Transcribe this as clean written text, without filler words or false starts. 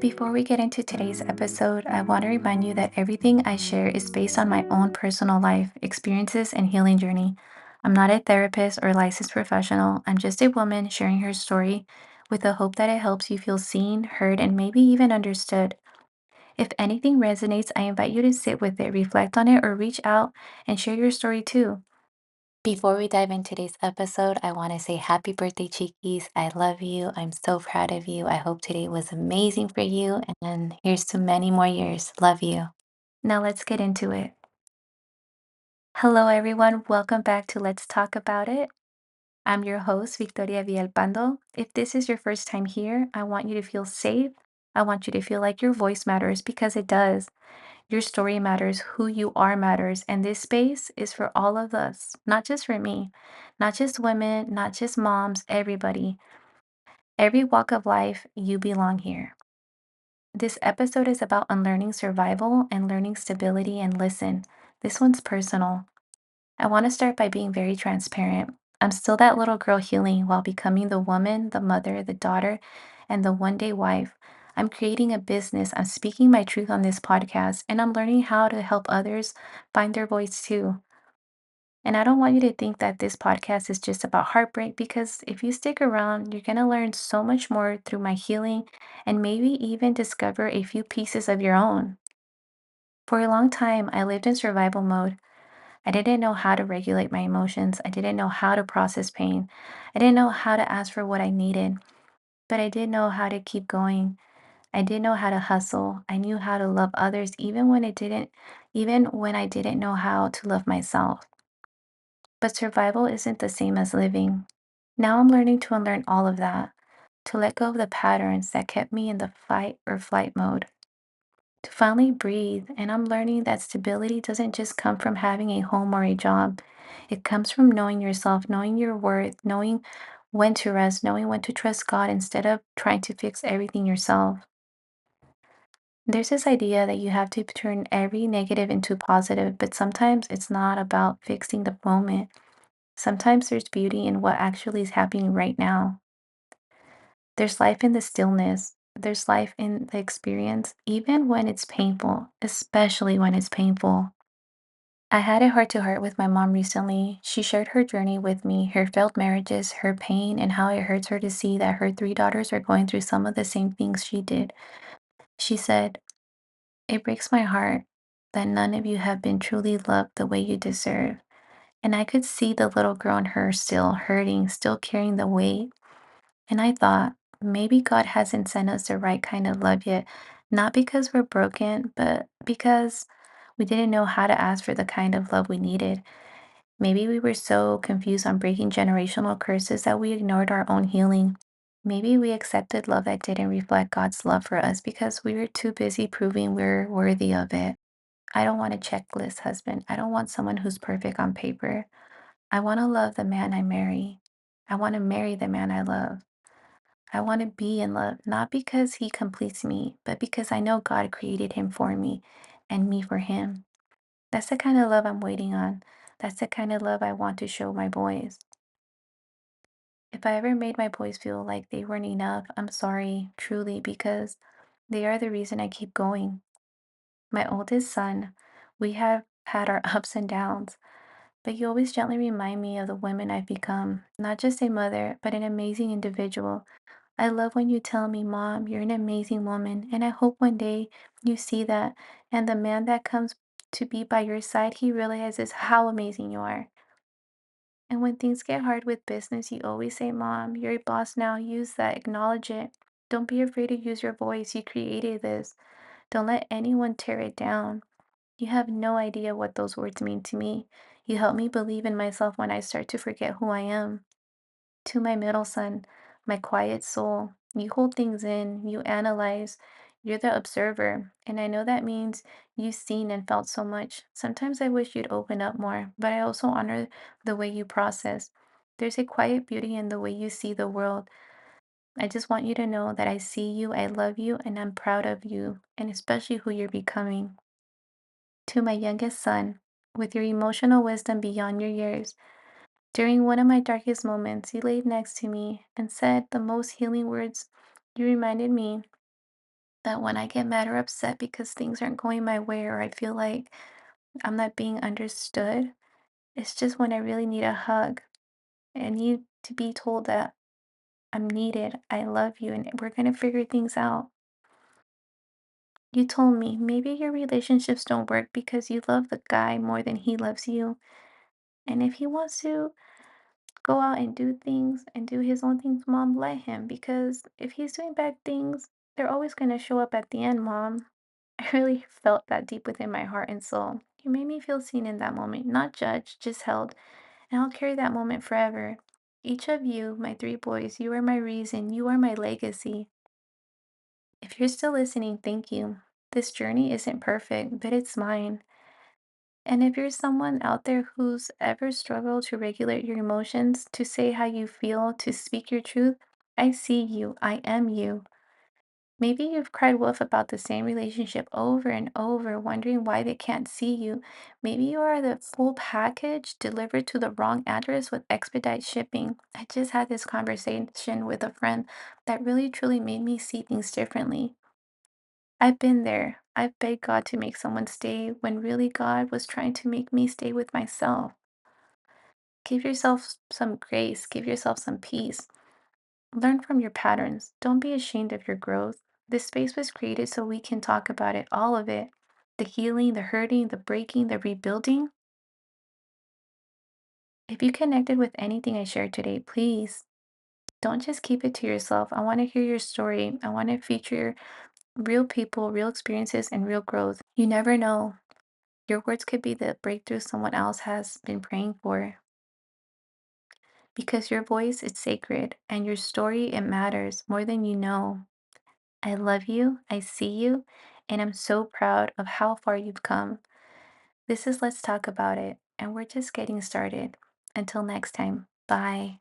Before we get into today's episode, I want to remind you that everything I share is based on my own personal life, experiences, and healing journey. I'm not a therapist or licensed professional. I'm just a woman sharing her story with the hope that it helps you feel seen, heard, and maybe even understood. If anything resonates, I invite you to sit with it, reflect on it, or reach out and share your story too. Before we dive into today's episode, I want to say happy birthday, Cheekies. I love you. I'm so proud of you. I hope today was amazing for you. And here's to many more years. Love you. Now let's get into it. Hello, everyone. Welcome back to Let's Talk About It. I'm your host, Victoria Villalpando. If this is your first time here, I want you to feel safe. I want you to feel like your voice matters because it does. Your story matters, who you are matters, and this space is for all of us, not just for me, not just women, not just moms, everybody. Every walk of life, you belong here. This episode is about unlearning survival and learning stability. And listen, this one's personal. I want to start by being very transparent. I'm still that little girl healing while becoming the woman, the mother, the daughter, and the one day wife. I'm creating a business. I'm speaking my truth on this podcast, and I'm learning how to help others find their voice too. And I don't want you to think that this podcast is just about heartbreak because if you stick around, you're going to learn so much more through my healing and maybe even discover a few pieces of your own. For a long time, I lived in survival mode. I didn't know how to regulate my emotions. I didn't know how to process pain. I didn't know how to ask for what I needed, but I did know how to keep going. I did know how to hustle. I knew how to love others even when I didn't know how to love myself. But survival isn't the same as living. Now I'm learning to unlearn all of that, to let go of the patterns that kept me in the fight or flight mode, to finally breathe. And I'm learning that stability doesn't just come from having a home or a job. It comes from knowing yourself, knowing your worth, knowing when to rest, knowing when to trust God instead of trying to fix everything yourself. There's this idea that you have to turn every negative into positive, but sometimes it's not about fixing the moment. Sometimes there's beauty in what actually is happening right now. There's life in the stillness. There's life in the experience, even when it's painful, especially when it's painful. I had a heart to heart with my mom recently. She shared her journey with me, her failed marriages, her pain, and how it hurts her to see that her three daughters are going through some of the same things she did. She said, "It breaks my heart that none of you have been truly loved the way you deserve." And I could see the little girl in her still hurting, still carrying the weight. And I thought, maybe God hasn't sent us the right kind of love yet, not because we're broken, but because we didn't know how to ask for the kind of love we needed. Maybe we were so confused on breaking generational curses that we ignored our own healing. Maybe we accepted love that didn't reflect God's love for us because we were too busy proving we're worthy of it. I don't want a checklist husband. I don't want someone who's perfect on paper. I want to love the man I marry. I want to marry the man I love. I want to be in love, not because he completes me, but because I know God created him for me and me for him. That's the kind of love I'm waiting on. That's the kind of love I want to show my boys. If I ever made my boys feel like they weren't enough, I'm sorry, truly, because they are the reason I keep going. My oldest son, we have had our ups and downs, but you always gently remind me of the woman I've become, not just a mother, but an amazing individual. I love when you tell me, Mom, you're an amazing woman, and I hope one day you see that, and the man that comes to be by your side, he realizes how amazing you are. And when things get hard with business, you always say, Mom, you're a boss now, use that, acknowledge it. Don't be afraid to use your voice. You created this. Don't let anyone tear it down. You have no idea what those words mean to me. You help me believe in myself when I start to forget who I am. To my middle son, my quiet soul, you hold things in, you analyze, you're the observer. And I know that means you've seen and felt so much. Sometimes I wish you'd open up more, but I also honor the way you process. There's a quiet beauty in the way you see the world. I just want you to know that I see you, I love you, and I'm proud of you, and especially who you're becoming. To my youngest son, with your emotional wisdom beyond your years, during one of my darkest moments, he laid next to me and said the most healing words. You reminded me that when I get mad or upset because things aren't going my way or I feel like I'm not being understood, it's just when I really need a hug. I need to be told that I'm needed, I love you, and we're gonna figure things out. You told me maybe your relationships don't work because you love the guy more than he loves you. And if he wants to go out and do things and do his own things, mom, let him. Because if he's doing bad things, they're always going to show up at the end, mom. I really felt that deep within my heart and soul. You made me feel seen in that moment, not judged, just held. And I'll carry that moment forever. Each of you, my three boys, you are my reason, you are my legacy. If you're still listening, thank you. This journey isn't perfect, but it's mine. And if you're someone out there who's ever struggled to regulate your emotions, to say how you feel, to speak your truth, I see you. I am you. Maybe you've cried wolf about the same relationship over and over, wondering why they can't see you. Maybe you are the full package delivered to the wrong address with expedite shipping. I just had this conversation with a friend that really truly made me see things differently. I've been there. I've begged God to make someone stay when really God was trying to make me stay with myself. Give yourself some grace, give yourself some peace. Learn from your patterns. Don't be ashamed of your growth. This space was created so we can talk about it, all of it, the healing, the hurting, the breaking, the rebuilding. If you connected with anything I shared today, please don't just keep it to yourself. I want to hear your story. I want to feature real people, real experiences, and real growth. You never know. Your words could be the breakthrough someone else has been praying for. Because your voice is sacred and your story it matters more than you know. I love you, I see you, and I'm so proud of how far you've come. This is Let's Talk About It, and we're just getting started. Until next time, bye.